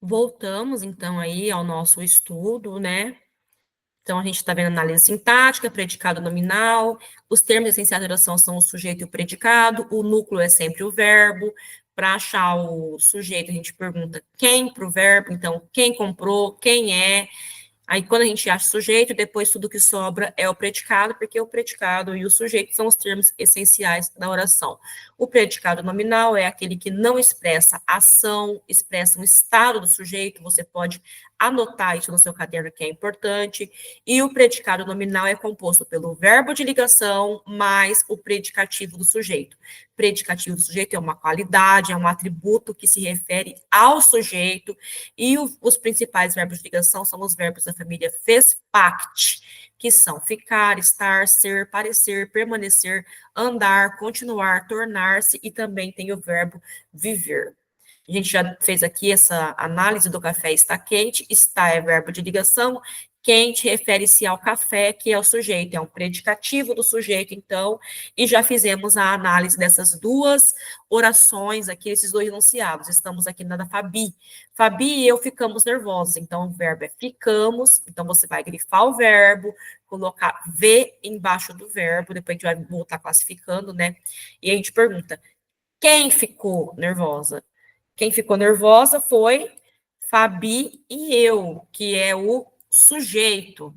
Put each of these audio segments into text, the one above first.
Voltamos, então, aí ao nosso estudo, né? Então, a gente está vendo análise sintática, predicado nominal, os termos essenciais da oração são o sujeito e o predicado, o núcleo é sempre o verbo. Para achar o sujeito, a gente pergunta quem para o verbo, então, quem comprou, quem é. Aí, quando a gente acha o sujeito, depois tudo que sobra é o predicado, porque o predicado e o sujeito são os termos essenciais da oração. O predicado nominal é aquele que não expressa ação, expressa um estado do sujeito, você pode anotar isso no seu caderno, que é importante. E o predicado nominal é composto pelo verbo de ligação mais o predicativo do sujeito. Predicativo do sujeito é uma qualidade, é um atributo que se refere ao sujeito, e os principais verbos de ligação são os verbos da família fez-parte, que são ficar, estar, ser, parecer, permanecer, andar, continuar, tornar-se, e também tem o verbo viver. A gente já fez aqui essa análise do café está quente, está é verbo de ligação, quente refere-se ao café, que é o sujeito, é um predicativo do sujeito, então, e já fizemos a análise dessas duas orações aqui, esses dois enunciados. Estamos aqui na da Fabi. Fabi e eu ficamos nervosos, então o verbo é ficamos, então você vai grifar o verbo, colocar V embaixo do verbo, depois a gente vai voltar classificando, né? E a gente pergunta, quem ficou nervosa? Quem ficou nervosa foi Fabi e eu, que é o sujeito.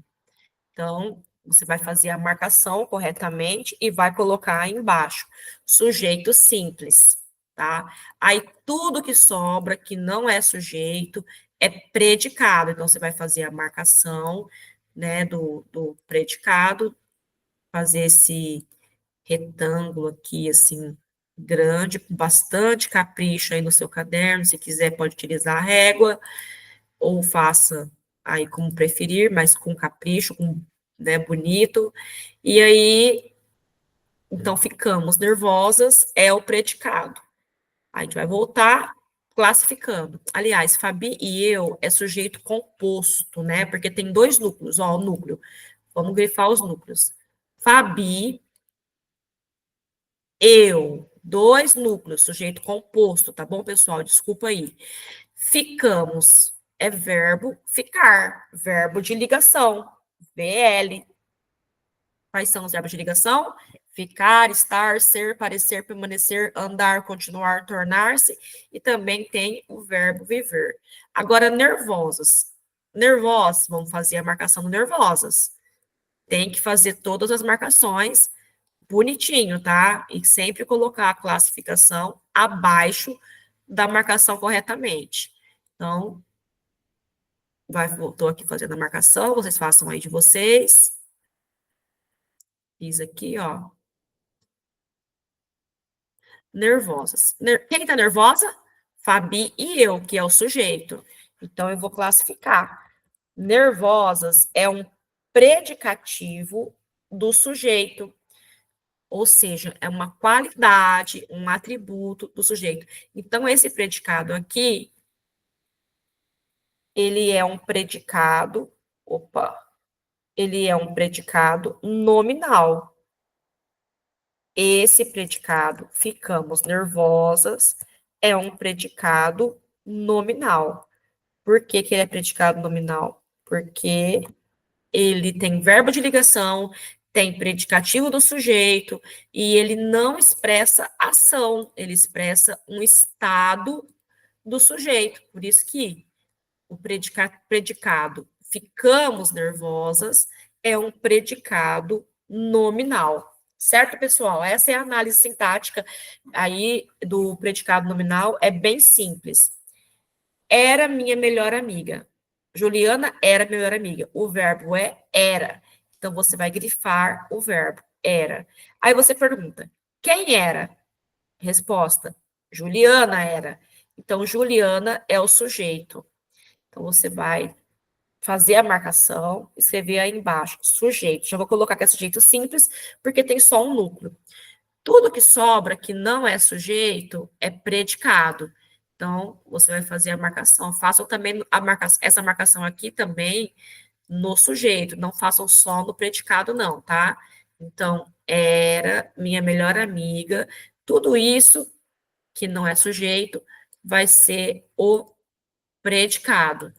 Então, você vai fazer a marcação corretamente e vai colocar aí embaixo, sujeito simples, tá? Aí, tudo que sobra, que não é sujeito, é predicado. Então, você vai fazer a marcação, né, do predicado, fazer esse retângulo aqui, assim, grande, com bastante capricho aí no seu caderno. Se quiser, pode utilizar a régua, ou faça aí como preferir, mas com capricho, com, né, bonito. E aí, então, ficamos nervosas, é o predicado. Aí a gente vai voltar classificando. Aliás, Fabi e eu é sujeito composto, né? Porque tem dois núcleos, ó, o núcleo. Vamos grifar os núcleos. Fabi, eu, dois núcleos, sujeito composto, tá bom, pessoal? Desculpa aí. Ficamos é verbo ficar, verbo de ligação, VL. Quais são os verbos de ligação? Ficar, estar, ser, parecer, permanecer, andar, continuar, tornar-se, e também tem o verbo viver. Agora, nervosas. Nervosas, vamos fazer a marcação do nervosas. Tem que fazer todas as marcações bonitinho, tá? E sempre colocar a classificação abaixo da marcação corretamente. Então, estou aqui fazendo a marcação, vocês façam aí de vocês. Fiz aqui, ó. Nervosas. Quem tá nervosa? Fabi e eu, que é o sujeito. Então, eu vou classificar. Nervosas é um predicativo do sujeito, ou seja, é uma qualidade, um atributo do sujeito. Então, esse predicado aqui, ele é um predicado, ele é um predicado nominal. Esse predicado, ficamos nervosas, é um predicado nominal. Por que que ele é predicado nominal? Porque ele tem verbo de ligação, tem predicativo do sujeito, e ele não expressa ação, ele expressa um estado do sujeito. Por isso que o predicado ficamos nervosas é um predicado nominal. Certo, pessoal? Essa é a análise sintática aí do predicado nominal, é bem simples. Era minha melhor amiga. Juliana era minha melhor amiga. O verbo é era. Então, você vai grifar o verbo era. Aí você pergunta, quem era? Resposta, Juliana era. Então, Juliana é o sujeito. Então, você vai fazer a marcação, escrever aí embaixo, sujeito. Já vou colocar que é sujeito simples, porque tem só um núcleo. Tudo que sobra, que não é sujeito, é predicado. Então, você vai fazer a marcação. Façam também essa marcação aqui também no sujeito. Não façam só no predicado, não, tá? Então, era minha melhor amiga. Tudo isso que não é sujeito vai ser o predicado.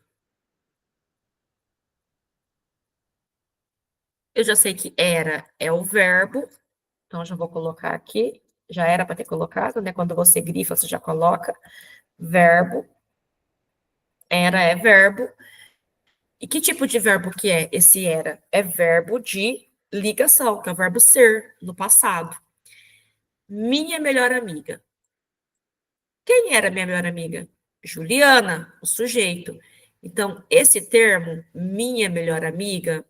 Eu já sei que era é o verbo, então já vou colocar aqui. Já era para ter colocado, né? Quando você grifa, você já coloca verbo. Era é verbo. E que tipo de verbo que é esse era? É verbo de ligação, que é o verbo ser, no passado. Minha melhor amiga. Quem era minha melhor amiga? Juliana, o sujeito. Então, esse termo, minha melhor amiga,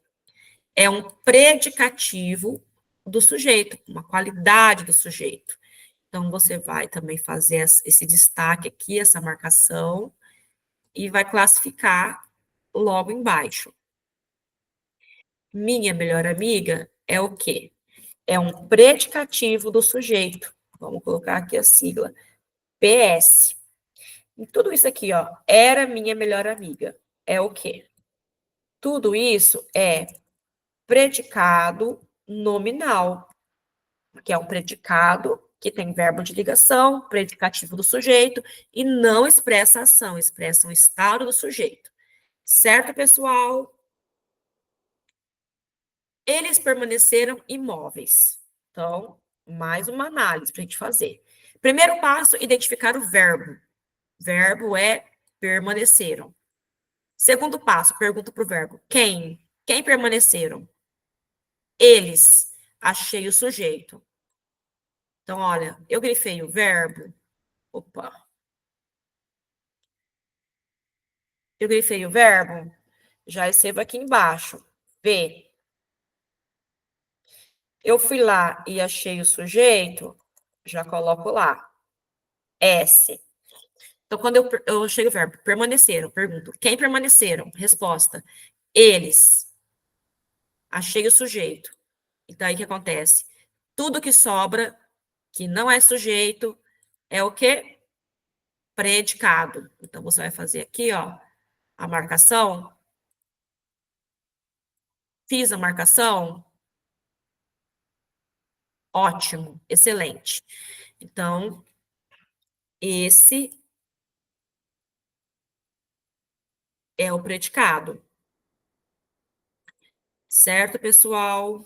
é um predicativo do sujeito, uma qualidade do sujeito. Então, você vai também fazer esse destaque aqui, essa marcação, e vai classificar logo embaixo. Minha melhor amiga é o quê? É um predicativo do sujeito. Vamos colocar aqui a sigla PS. E tudo isso aqui, ó, era minha melhor amiga. É o quê? Tudo isso é predicado nominal, que é um predicado que tem verbo de ligação, predicativo do sujeito, e não expressa ação, expressa um estado do sujeito. Certo, pessoal? Eles permaneceram imóveis. Então, mais uma análise para a gente fazer. Primeiro passo, identificar o verbo. Verbo é permaneceram. Segundo passo, pergunta para o verbo. Quem? Quem permaneceram? Eles. Achei o sujeito. Então, olha, eu grifei o verbo. Opa. Eu grifei o verbo. Já escrevo aqui embaixo. V. Eu fui lá e achei o sujeito. Já coloco lá. S. Então, quando eu chego o verbo permaneceram, pergunto, quem permaneceram? Resposta, eles. Achei o sujeito. Então, aí o que acontece? Tudo que sobra, que não é sujeito, é o quê? Predicado. Então, você vai fazer aqui, ó, a marcação. Fiz a marcação. Ótimo, excelente. Então, esse é o predicado. Certo, pessoal?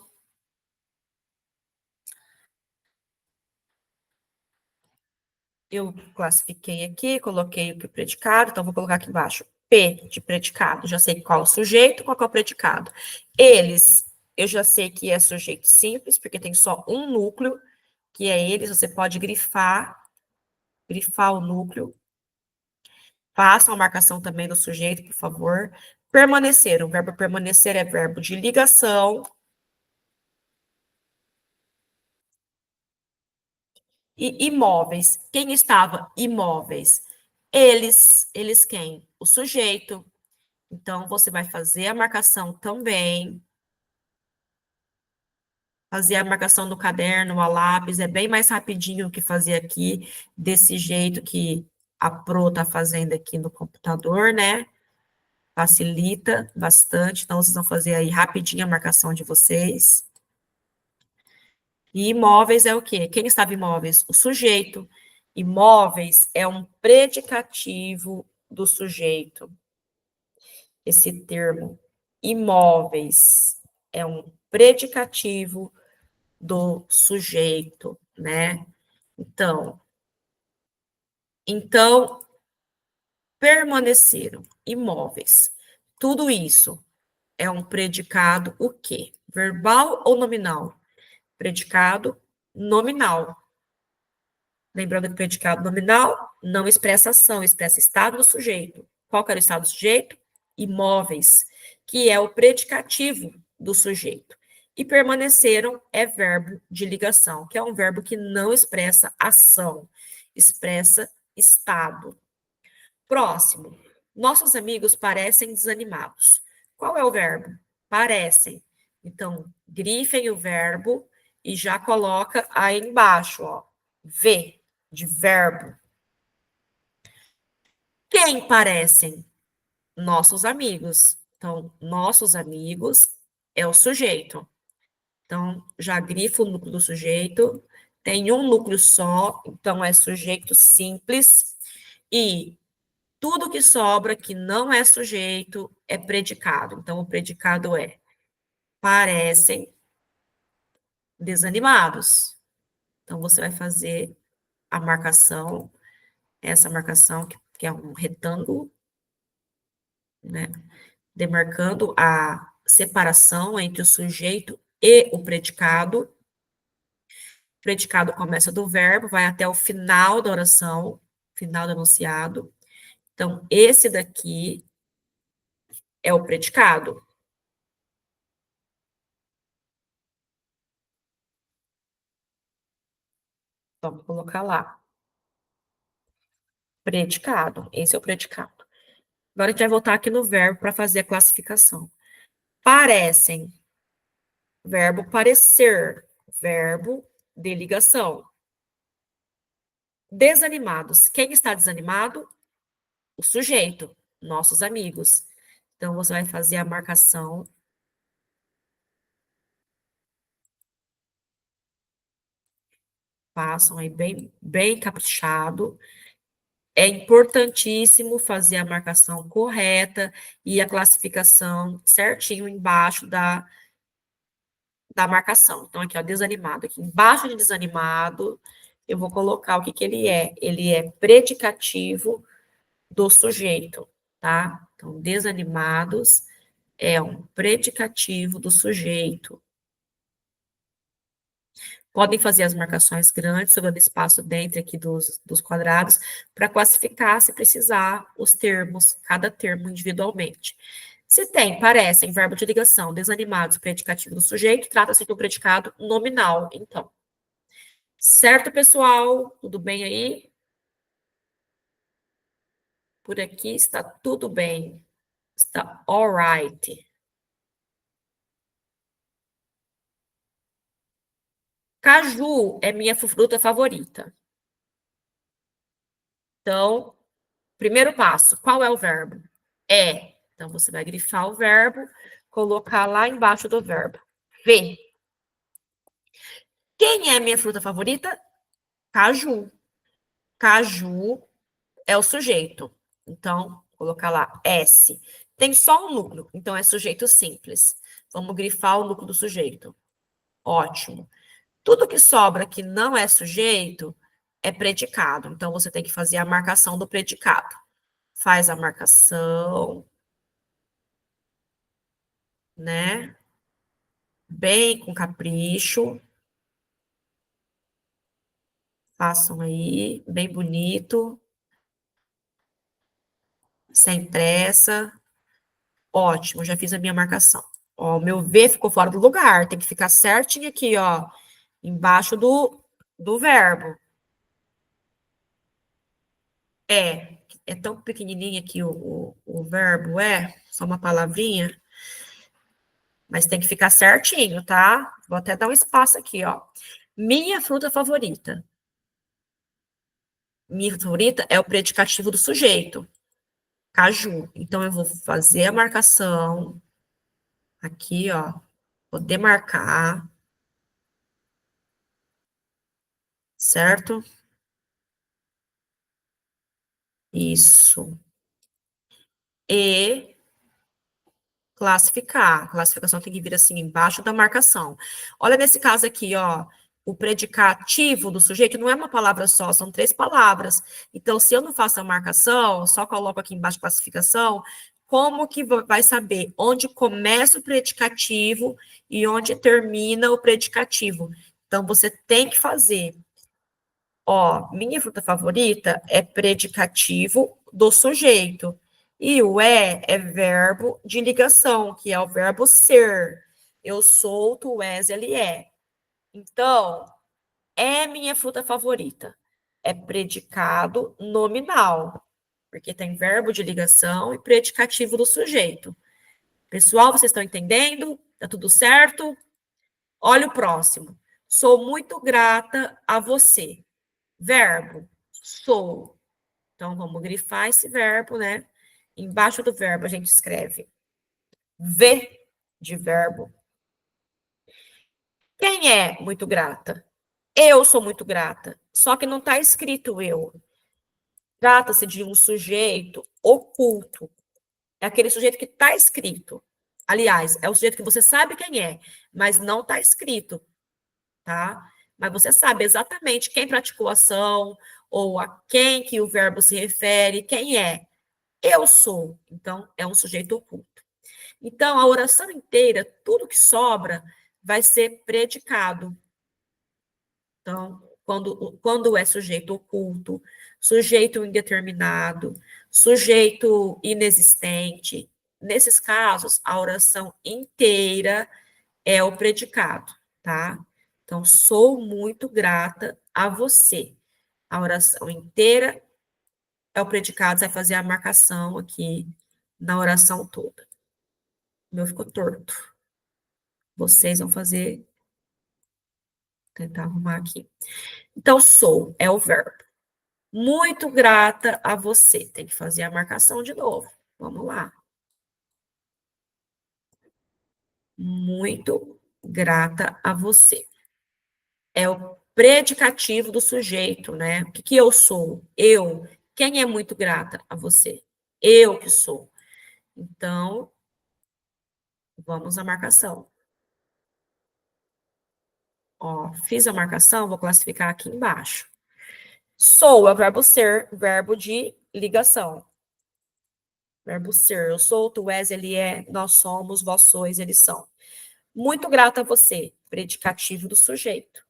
Eu classifiquei aqui, coloquei o predicado, então vou colocar aqui embaixo. P de predicado, já sei qual é o sujeito, qual é o predicado. Eles, eu já sei que é sujeito simples, porque tem só um núcleo, que é eles, você pode grifar o núcleo. Faça uma marcação também do sujeito, por favor. Permaneceram, o verbo permanecer é verbo de ligação. E imóveis, quem estava imóveis? Eles quem? O sujeito. Então, você vai fazer a marcação também, fazer a marcação do caderno, a lápis, é bem mais rapidinho do que fazer aqui, desse jeito que a Pro está fazendo aqui no computador, né? Facilita bastante, então vocês vão fazer aí rapidinho a marcação de vocês. E imóveis é o quê? Quem estava imóveis? O sujeito. Imóveis é um predicativo do sujeito. Esse termo, imóveis, é um predicativo do sujeito, né? Então, permaneceram imóveis. Tudo isso é um predicado o quê? Verbal ou nominal? Predicado nominal. Lembrando que o predicado nominal não expressa ação, expressa estado do sujeito. Qual que era o estado do sujeito? Imóveis, que é o predicativo do sujeito. E permaneceram é verbo de ligação, que é um verbo que não expressa ação, expressa estado. Próximo. Nossos amigos parecem desanimados. Qual é o verbo? Parecem. Então, grifem o verbo e já coloca aí embaixo, ó. V, de verbo. Quem parecem? Nossos amigos. Então, nossos amigos é o sujeito. Então, já grifo o núcleo do sujeito. Tem um núcleo só, então é sujeito simples. E Tudo que sobra que não é sujeito é predicado. Então, o predicado é parecem desanimados. Então, você vai fazer a marcação, essa marcação, que é um retângulo, né? Demarcando a separação entre o sujeito e o predicado. O predicado começa do verbo, vai até o final da oração, final do enunciado. Então, esse daqui é o predicado. Vamos colocar lá. Predicado. Esse é o predicado. Agora a gente vai voltar aqui no verbo para fazer a classificação. Parecem. Verbo parecer. Verbo de ligação. Desanimados. Quem está desanimado? O sujeito. Nossos amigos. Então, você vai fazer a marcação. Façam aí bem, bem caprichado. É importantíssimo fazer a marcação correta e a classificação certinho embaixo da marcação. Então, aqui, ó, desanimado. Aqui embaixo de desanimado, eu vou colocar o que que ele é. Ele é predicativo do sujeito, tá? Então, desanimados é um predicativo do sujeito. Podem fazer as marcações grandes, sobrando espaço dentro aqui dos quadrados, para classificar, se precisar, os termos, cada termo individualmente. Se tem, parecem, verbo de ligação, desanimados, predicativo do sujeito, trata-se de um predicado nominal, então. Certo, pessoal? Tudo bem aí? Por aqui está tudo bem. Está alright. Caju é minha fruta favorita. Então, primeiro passo, qual é o verbo? É. Então, você vai grifar o verbo, colocar lá embaixo do verbo. Ver. Quem é a minha fruta favorita? Caju. Caju é o sujeito. Então, colocar lá S. Tem só um núcleo, então é sujeito simples. Vamos grifar o núcleo do sujeito. Ótimo. Tudo que sobra que não é sujeito é predicado. Então, você tem que fazer a marcação do predicado. Faz a marcação, né? Bem com capricho. Façam aí, bem bonito. Sem pressa. Ótimo, já fiz a minha marcação. Ó, o meu V ficou fora do lugar. Tem que ficar certinho aqui, ó. Embaixo do verbo. É tão pequenininho aqui o verbo, só uma palavrinha, mas tem que ficar certinho, tá? Vou até dar um espaço aqui, ó. Minha fruta favorita. Minha fruta favorita é o predicativo do sujeito, caju. Então, eu vou fazer a marcação aqui, ó. Vou demarcar, certo? Isso. E classificar. A classificação tem que vir assim, embaixo da marcação. Olha nesse caso aqui, ó. O predicativo do sujeito não é uma palavra só, são 3 palavras. Então, se eu não faço a marcação, só coloco aqui embaixo classificação, como que vai saber onde começa o predicativo e onde termina o predicativo? Então, você tem que fazer. Ó, minha fruta favorita é predicativo do sujeito. E o é verbo de ligação, que é o verbo ser. Eu sou, tu és, ele é. Então, é minha fruta favorita. É predicado nominal, porque tem verbo de ligação e predicativo do sujeito. Pessoal, vocês estão entendendo? Tá tudo certo? Olha o próximo. Sou muito grata a você. Verbo, sou. Então, vamos grifar esse verbo, né? Embaixo do verbo, a gente escreve V de verbo. Quem é muito grata? Eu sou muito grata. Só que não está escrito eu. Trata-se de um sujeito oculto. É aquele sujeito que está escrito. Aliás, é o sujeito que você sabe quem é, mas não está escrito, tá? Mas você sabe exatamente quem praticou a ação, ou a quem que o verbo se refere, quem é. Eu sou. Então, é um sujeito oculto. Então, a oração inteira, tudo que sobra, vai ser predicado. Então, quando é sujeito oculto, sujeito indeterminado, sujeito inexistente, nesses casos, a oração inteira é o predicado, tá? Então, sou muito grata a você. A oração inteira é o predicado, você vai fazer a marcação aqui na oração toda. O meu ficou torto. Vocês vão fazer, tentar arrumar aqui. Então, sou é o verbo. Muito grata a você. Tem que fazer a marcação de novo. Vamos lá. Muito grata a você. É o predicativo do sujeito, né? O que, que eu sou? Eu. Quem é muito grata a você? Eu que sou. Então, vamos à marcação. Ó, fiz a marcação, vou classificar aqui embaixo. Sou é o verbo ser, verbo de ligação. Verbo ser, eu sou, tu és, ele é, nós somos, vós sois, eles são. Muito grata a você, predicativo do sujeito.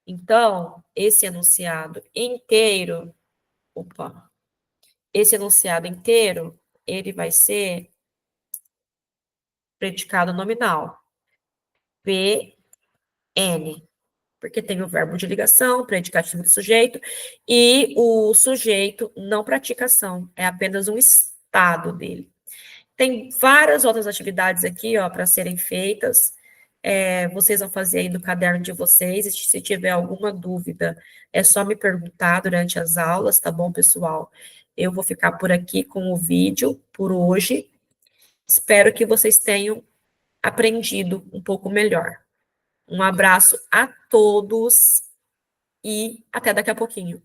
Então, esse enunciado inteiro, esse enunciado inteiro, ele vai ser predicado nominal. PN, porque tem o verbo de ligação, predicativo do sujeito, e o sujeito não pratica ação, é apenas um estado dele. Tem várias outras atividades aqui, ó, para serem feitas. Vocês vão fazer aí no caderno de vocês. E se tiver alguma dúvida, é só me perguntar durante as aulas, tá bom, pessoal? Eu vou ficar por aqui com o vídeo por hoje. Espero que vocês tenham aprendido um pouco melhor. Um abraço a todos e até daqui a pouquinho.